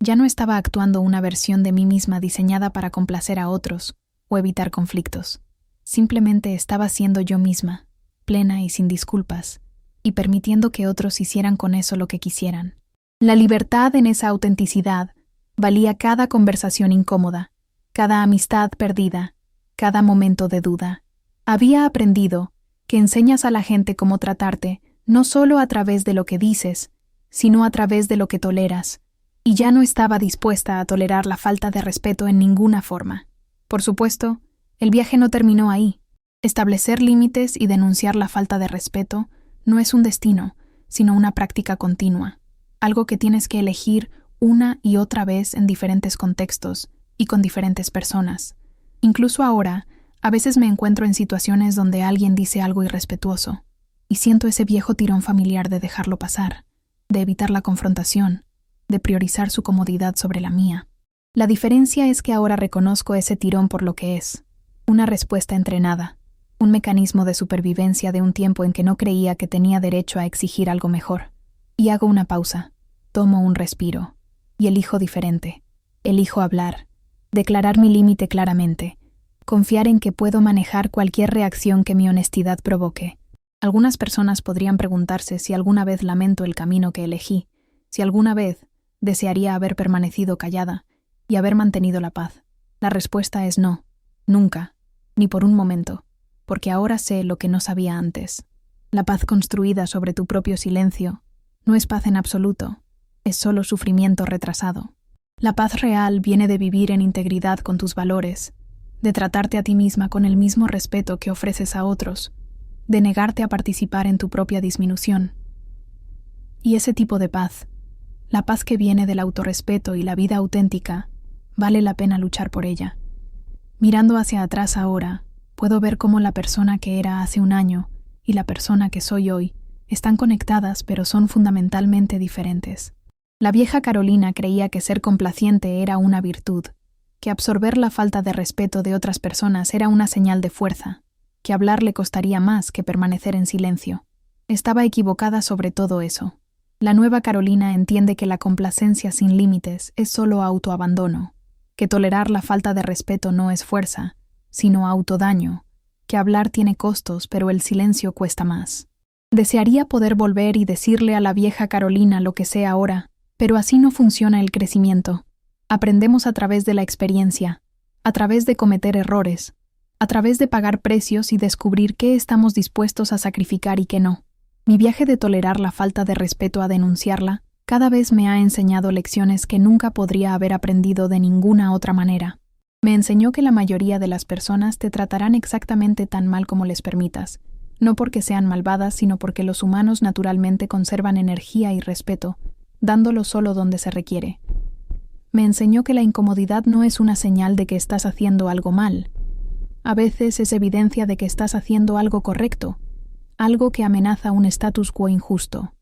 S1: Ya no estaba actuando una versión de mí misma diseñada para complacer a otros o evitar conflictos. Simplemente estaba siendo yo misma, plena y sin disculpas, y permitiendo que otros hicieran con eso lo que quisieran. La libertad en esa autenticidad valía cada conversación incómoda, cada amistad perdida, cada momento de duda. Había aprendido que enseñas a la gente cómo tratarte no solo a través de lo que dices, sino a través de lo que toleras, y ya no estaba dispuesta a tolerar la falta de respeto en ninguna forma. Por supuesto, el viaje no terminó ahí. Establecer límites y denunciar la falta de respeto no es un destino, sino una práctica continua, algo que tienes que elegir una y otra vez en diferentes contextos y con diferentes personas. Incluso ahora, a veces me encuentro en situaciones donde alguien dice algo irrespetuoso, y siento ese viejo tirón familiar de dejarlo pasar, de evitar la confrontación, de priorizar su comodidad sobre la mía. La diferencia es que ahora reconozco ese tirón por lo que es, una respuesta entrenada, un mecanismo de supervivencia de un tiempo en que no creía que tenía derecho a exigir algo mejor. Y hago una pausa, tomo un respiro, y elijo diferente. Elijo hablar, declarar mi límite claramente, confiar en que puedo manejar cualquier reacción que mi honestidad provoque. Algunas personas podrían preguntarse si alguna vez lamento el camino que elegí, si alguna vez desearía haber permanecido callada y haber mantenido la paz. La respuesta es no, nunca, ni por un momento, porque ahora sé lo que no sabía antes. La paz construida sobre tu propio silencio no es paz en absoluto, es solo sufrimiento retrasado. La paz real viene de vivir en integridad con tus valores, de tratarte a ti misma con el mismo respeto que ofreces a otros, de negarte a participar en tu propia disminución. Y ese tipo de paz, la paz que viene del autorrespeto y la vida auténtica, vale la pena luchar por ella. Mirando hacia atrás ahora, puedo ver cómo la persona que era hace 1 año y la persona que soy hoy están conectadas pero son fundamentalmente diferentes. La vieja Carolina creía que ser complaciente era una virtud, que absorber la falta de respeto de otras personas era una señal de fuerza, que hablar le costaría más que permanecer en silencio. Estaba equivocada sobre todo eso. La nueva Carolina entiende que la complacencia sin límites es solo autoabandono, que tolerar la falta de respeto no es fuerza, sino autodaño, que hablar tiene costos pero el silencio cuesta más. Desearía poder volver y decirle a la vieja Carolina lo que sé ahora, pero así no funciona el crecimiento. Aprendemos a través de la experiencia, a través de cometer errores, a través de pagar precios y descubrir qué estamos dispuestos a sacrificar y qué no. Mi viaje de tolerar la falta de respeto a denunciarla cada vez me ha enseñado lecciones que nunca podría haber aprendido de ninguna otra manera. Me enseñó que la mayoría de las personas te tratarán exactamente tan mal como les permitas, no porque sean malvadas, sino porque los humanos naturalmente conservan energía y respeto, dándolo solo donde se requiere. Me enseñó que la incomodidad no es una señal de que estás haciendo algo mal. A veces es evidencia de que estás haciendo algo correcto, algo que amenaza un status quo injusto.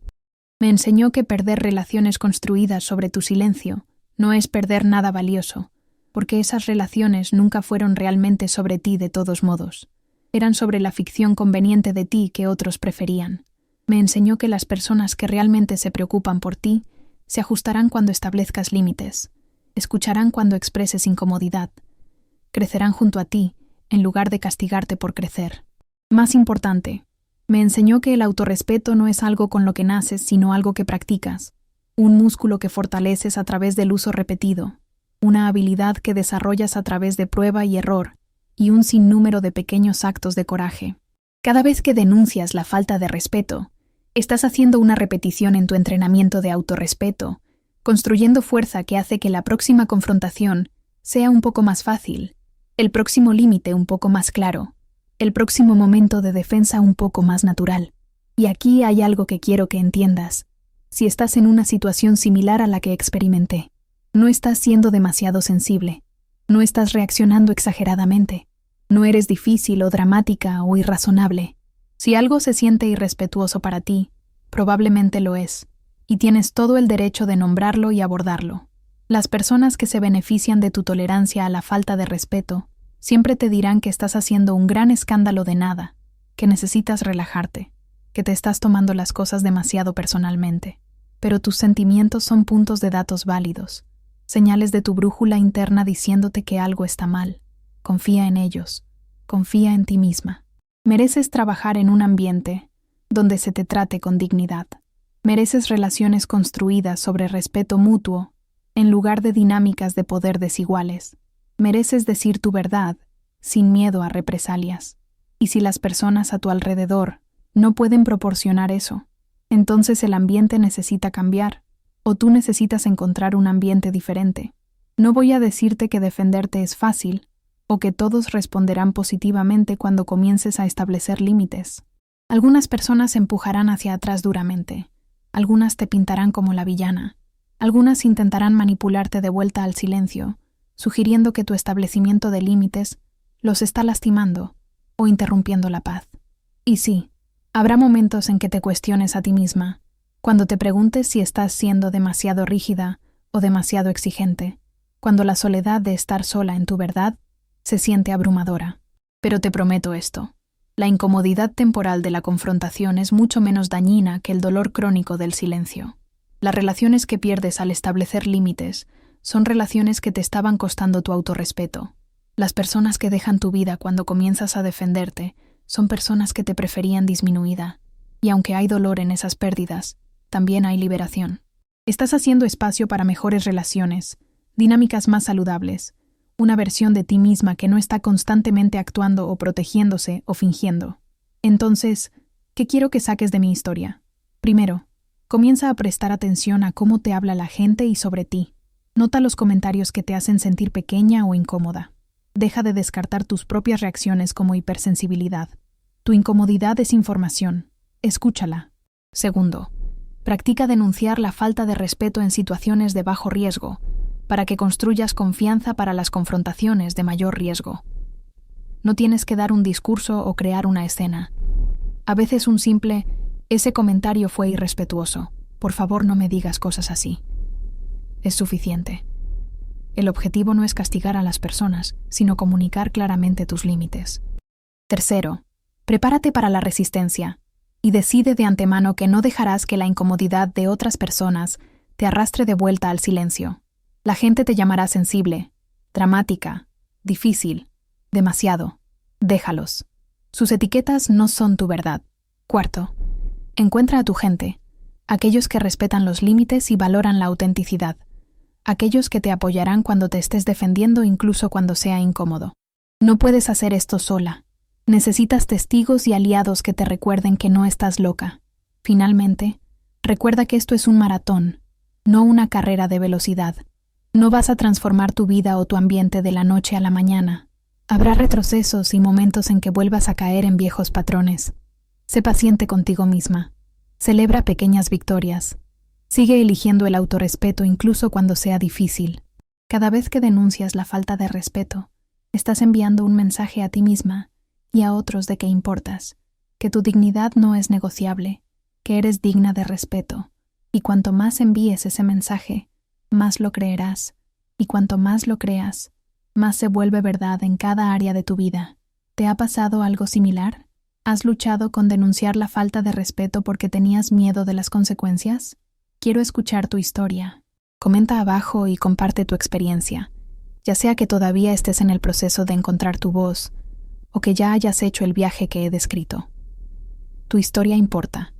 S1: Me enseñó que perder relaciones construidas sobre tu silencio no es perder nada valioso, porque esas relaciones nunca fueron realmente sobre ti de todos modos. Eran sobre la ficción conveniente de ti que otros preferían. Me enseñó que las personas que realmente se preocupan por ti se ajustarán cuando establezcas límites, escucharán cuando expreses incomodidad, Crecerán junto a ti, en lugar de castigarte por crecer. Más importante, me enseñó que el autorrespeto no es algo con lo que naces, sino algo que practicas. Un músculo que fortaleces a través del uso repetido. Una habilidad que desarrollas a través de prueba y error, y un sinnúmero de pequeños actos de coraje. Cada vez que denuncias la falta de respeto, estás haciendo una repetición en tu entrenamiento de autorrespeto, construyendo fuerza que hace que la próxima confrontación sea un poco más fácil, el próximo límite un poco más claro, el próximo momento de defensa un poco más natural. Y aquí hay algo que quiero que entiendas. Si estás en una situación similar a la que experimenté, no estás siendo demasiado sensible, no estás reaccionando exageradamente, no eres difícil o dramática o irrazonable. Si algo se siente irrespetuoso para ti, probablemente lo es, y tienes todo el derecho de nombrarlo y abordarlo. Las personas que se benefician de tu tolerancia a la falta de respeto siempre te dirán que estás haciendo un gran escándalo de nada, que necesitas relajarte, que te estás tomando las cosas demasiado personalmente. Pero tus sentimientos son puntos de datos válidos, señales de tu brújula interna diciéndote que algo está mal. Confía en ellos, confía en ti misma. Mereces trabajar en un ambiente donde se te trate con dignidad. Mereces relaciones construidas sobre respeto mutuo, en lugar de dinámicas de poder desiguales. Mereces decir tu verdad, sin miedo a represalias. Y si las personas a tu alrededor no pueden proporcionar eso, entonces el ambiente necesita cambiar, o tú necesitas encontrar un ambiente diferente. No voy a decirte que defenderte es fácil, o que todos responderán positivamente cuando comiences a establecer límites. Algunas personas empujarán hacia atrás duramente, algunas te pintarán como la villana, algunas intentarán manipularte de vuelta al silencio, sugiriendo que tu establecimiento de límites los está lastimando o interrumpiendo la paz. Y sí, habrá momentos en que te cuestiones a ti misma, cuando te preguntes si estás siendo demasiado rígida o demasiado exigente, cuando la soledad de estar sola en tu verdad se siente abrumadora. Pero te prometo esto, la incomodidad temporal de la confrontación es mucho menos dañina que el dolor crónico del silencio. Las relaciones que pierdes al establecer límites son relaciones que te estaban costando tu autorrespeto. Las personas que dejan tu vida cuando comienzas a defenderte son personas que te preferían disminuida. Y aunque hay dolor en esas pérdidas, también hay liberación. Estás haciendo espacio para mejores relaciones, dinámicas más saludables, una versión de ti misma que no está constantemente actuando o protegiéndose o fingiendo. Entonces, ¿qué quiero que saques de mi historia? Primero, comienza a prestar atención a cómo te habla la gente y sobre ti. Nota los comentarios que te hacen sentir pequeña o incómoda. Deja de descartar tus propias reacciones como hipersensibilidad. Tu incomodidad es información. Escúchala. Segundo, practica denunciar la falta de respeto en situaciones de bajo riesgo, para que construyas confianza para las confrontaciones de mayor riesgo. No tienes que dar un discurso o crear una escena. A veces un simple, ese comentario fue irrespetuoso, por favor no me digas cosas así, es suficiente. El objetivo no es castigar a las personas, sino comunicar claramente tus límites. Tercero, prepárate para la resistencia y decide de antemano que no dejarás que la incomodidad de otras personas te arrastre de vuelta al silencio. La gente te llamará sensible, dramática, difícil, demasiado. Déjalos. Sus etiquetas no son tu verdad. Cuarto, encuentra a tu gente, aquellos que respetan los límites y valoran la autenticidad, aquellos que te apoyarán cuando te estés defendiendo incluso cuando sea incómodo. No puedes hacer esto sola. Necesitas testigos y aliados que te recuerden que no estás loca. Finalmente, recuerda que esto es un maratón, no una carrera de velocidad. No vas a transformar tu vida o tu ambiente de la noche a la mañana. Habrá retrocesos y momentos en que vuelvas a caer en viejos patrones. Sé paciente contigo misma. Celebra pequeñas victorias. Sigue eligiendo el autorrespeto incluso cuando sea difícil. Cada vez que denuncias la falta de respeto, estás enviando un mensaje a ti misma y a otros de que importas, que tu dignidad no es negociable, que eres digna de respeto. Y cuanto más envíes ese mensaje, más lo creerás, y cuanto más lo creas, más se vuelve verdad en cada área de tu vida. ¿Te ha pasado algo similar? ¿Has luchado con denunciar la falta de respeto porque tenías miedo de las consecuencias? Quiero escuchar tu historia. Comenta abajo y comparte tu experiencia. ya sea que todavía estés en el proceso de encontrar tu voz o que ya hayas hecho el viaje que he descrito. Tu historia importa,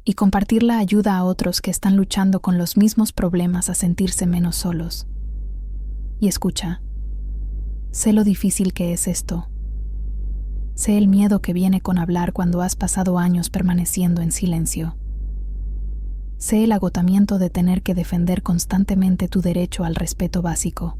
S1: y compartirla ayuda a otros que están luchando con los mismos problemas a sentirse menos solos. Y escucha, sé lo difícil que es esto. Sé el miedo que viene con hablar cuando has pasado años permaneciendo en silencio. Sé el agotamiento de tener que defender constantemente tu derecho al respeto básico.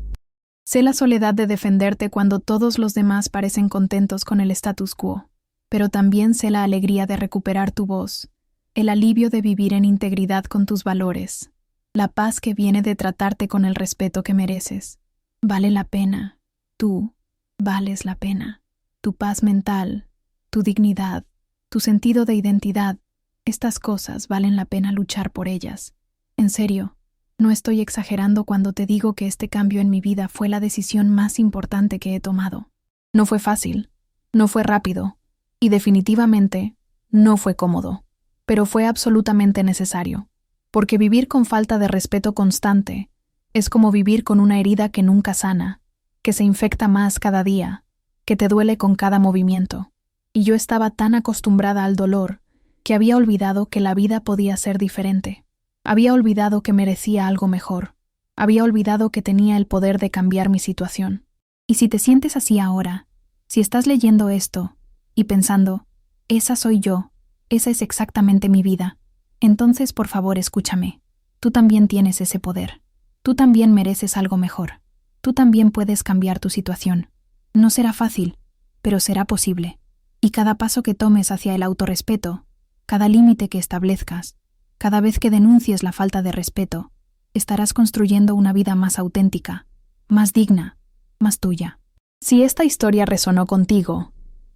S1: Sé la soledad de defenderte cuando todos los demás parecen contentos con el status quo, pero también sé la alegría de recuperar tu voz, el alivio de vivir en integridad con tus valores, la paz que viene de tratarte con el respeto que mereces. Vale la pena. Tú vales la pena. Tu paz mental, tu dignidad, tu sentido de identidad, estas cosas valen la pena luchar por ellas. En serio, no estoy exagerando cuando te digo que este cambio en mi vida fue la decisión más importante que he tomado. No fue fácil, no fue rápido, y definitivamente no fue cómodo, pero fue absolutamente necesario, porque vivir con falta de respeto constante es como vivir con una herida que nunca sana, que se infecta más cada día, que te duele con cada movimiento. Y yo estaba tan acostumbrada al dolor que había olvidado que la vida podía ser diferente. Había olvidado que merecía algo mejor. Había olvidado que tenía el poder de cambiar mi situación. Y si te sientes así ahora, si estás leyendo esto y pensando, esa soy yo, esa es exactamente mi vida, entonces por favor escúchame. Tú también tienes ese poder. Tú también mereces algo mejor. Tú también puedes cambiar tu situación. No será fácil, pero será posible. Y cada paso que tomes hacia el autorrespeto, cada límite que establezcas, cada vez que denuncies la falta de respeto, estarás construyendo una vida más auténtica, más digna, más tuya. Si esta historia resonó contigo,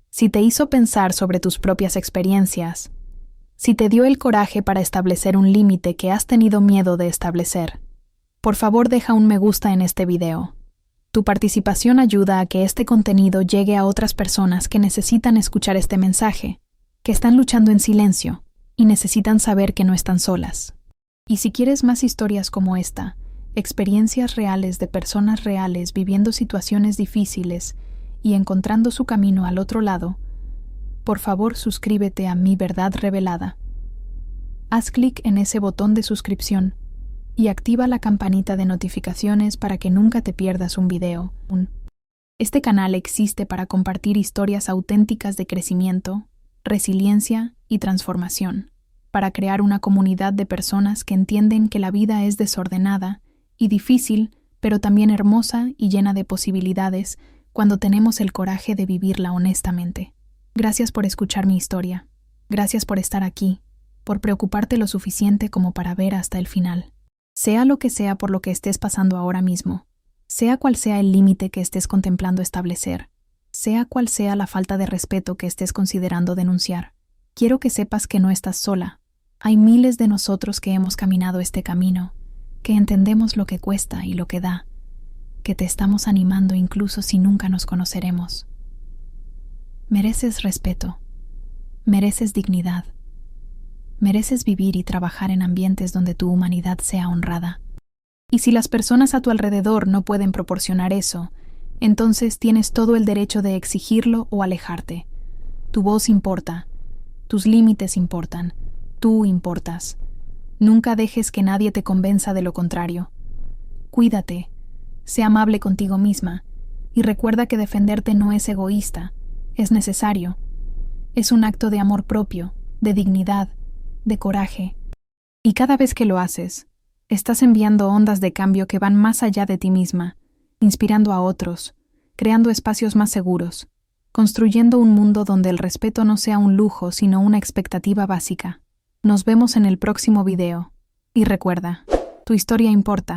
S1: si te hizo pensar sobre tus propias experiencias, si te dio el coraje para establecer un límite que has tenido miedo de establecer, por favor deja un me gusta en este video. Tu participación ayuda a que este contenido llegue a otras personas que necesitan escuchar este mensaje, que están luchando en silencio y necesitan saber que no están solas. Y si quieres más historias como esta, experiencias reales de personas reales viviendo situaciones difíciles y encontrando su camino al otro lado, por favor suscríbete a Mi Verdad Revelada. Haz clic en ese botón de suscripción y activa la campanita de notificaciones para que nunca te pierdas un video. Este canal existe para compartir historias auténticas de crecimiento, resiliencia y transformación, para crear una comunidad de personas que entienden que la vida es desordenada y difícil, pero también hermosa y llena de posibilidades cuando tenemos el coraje de vivirla honestamente. Gracias por escuchar mi historia. Gracias por estar aquí, por preocuparte lo suficiente como para ver hasta el final. Sea lo que sea por lo que estés pasando ahora mismo, sea cual sea el límite que estés contemplando establecer, sea cual sea la falta de respeto que estés considerando denunciar, quiero que sepas que no estás sola. Hay miles de nosotros que hemos caminado este camino, que entendemos lo que cuesta y lo que da, que te estamos animando incluso si nunca nos conoceremos. Mereces respeto, mereces dignidad. Mereces vivir y trabajar en ambientes donde tu humanidad sea honrada. Y si las personas a tu alrededor no pueden proporcionar eso, entonces tienes todo el derecho de exigirlo o alejarte. Tu voz importa, tus límites importan, tú importas. Nunca dejes que nadie te convenza de lo contrario. Cuídate, sé amable contigo misma y recuerda que defenderte no es egoísta, es necesario. Es un acto de amor propio, de dignidad, de coraje. Y cada vez que lo haces, estás enviando ondas de cambio que van más allá de ti misma, inspirando a otros, creando espacios más seguros, construyendo un mundo donde el respeto no sea un lujo sino una expectativa básica. Nos vemos en el próximo video. Y recuerda, tu historia importa,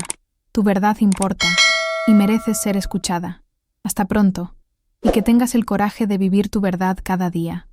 S1: tu verdad importa, y mereces ser escuchada. Hasta pronto, y que tengas el coraje de vivir tu verdad cada día.